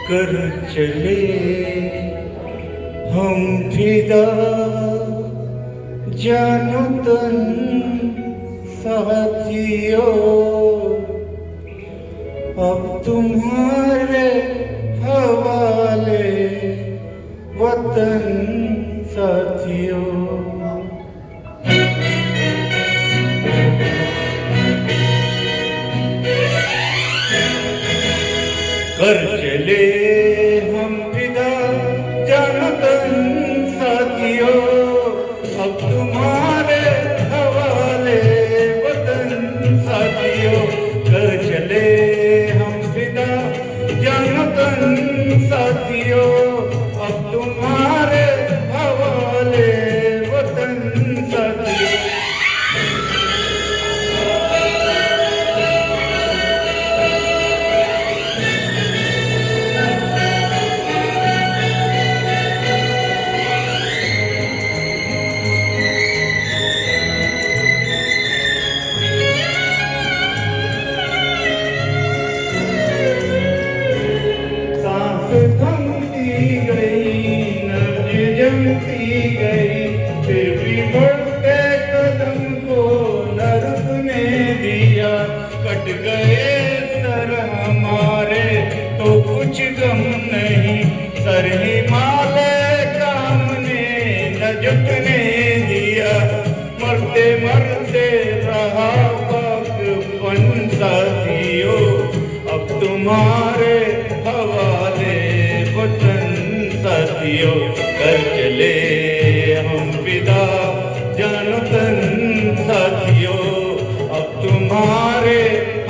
कर चले हम फिदा जानो तन साथियों, अब तुम्हारे हवाले वतन साथियों। कर चले हम फिदा जानो तन साथियों, अब तुम्हारे हवाले वतन साथियों। कर चले हम फिदा जानो तन साथियों, अब तुम्हारे हवाले वतन साथियों। थमती गई नब्ज जमती गई, फिर भी बढ़ते कदम को न रुकने दिया। कट गए सर हमारे तो कुछ गम नहीं, सर हिमालय का हमने न झुकने दिया। मरते मरते रहा बागपन साथियों, अब तुम्हारे हवाले वतन साथियों। कर चले हम फिदा जानो तन साथियों, अब तुम्हारे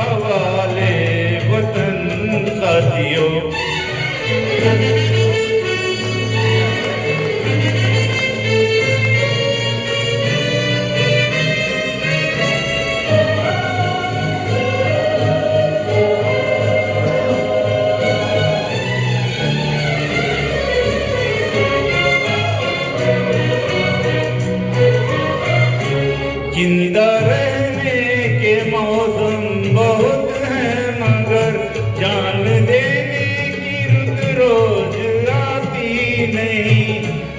हवाले वतन साथियों। जिंदा रहने के मौसम बहुत हैं, मगर जान देने की रुत रोज आती नहीं।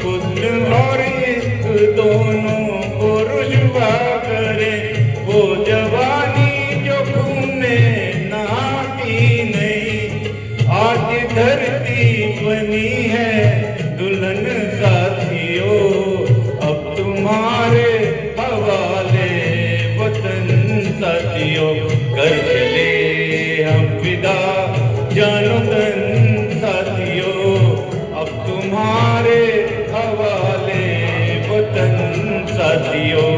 खुद और इश्क दोनों को रुसवा करे, वो जवानी जो खून में नहाती नहीं। आज धरती बनी है दुल्हन साथियों, अब तुम्हारे हवाले वतन साथियों। कर चले हम फिदा जानो तन साथियों, अब तुम्हारे हवाले वतन साथियों।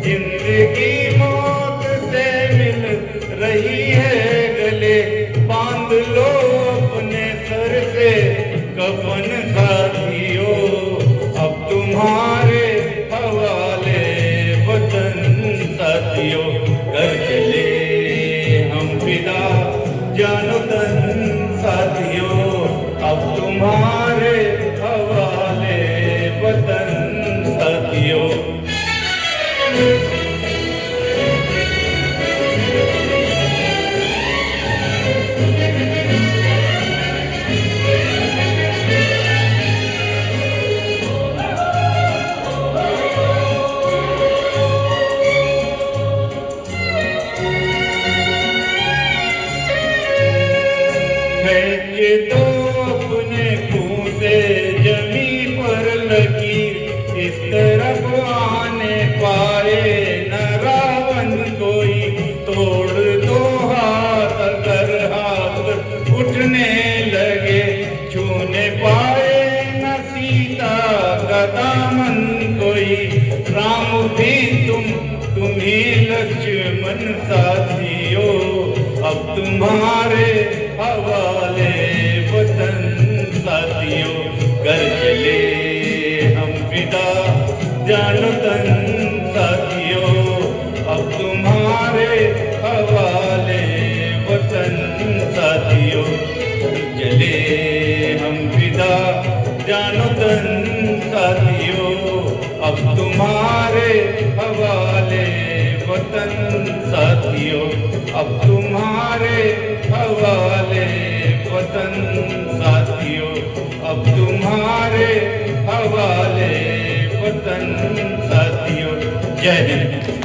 जिंदगी मौत से मिल रही है गले, बांध लो अपने सर से कफन साथियों, अब तुम्हारे हवाले वतन साथियों। कर चले हम फिदा जानो तन साथियों, अब तुम्हारे हवाले वतन साथियों। फेंक दो अपने खून से जमी पर लकीर, इस तरफ आने पाए न रावण कोई। तोड़ दो हाथ अगर हाथ उठने लगे, छूने पाए न सीता का दामन कोई। राम भी तुम ही लक्ष्मण साथियों, अब तुम्हारे हवाले वतन साथियों। कर चले हम फिदा जानो तन साथियों, अब तुम्हारे हवाले वतन साथियों। चले हम फिदा जानो तन साथियों, अब तुम्हारे हवाले वतन साथियों, अब तुम्हारे हवाले वतन साथियों, अब तुम्हारे हवाले वतन साथियों। जय हिंद।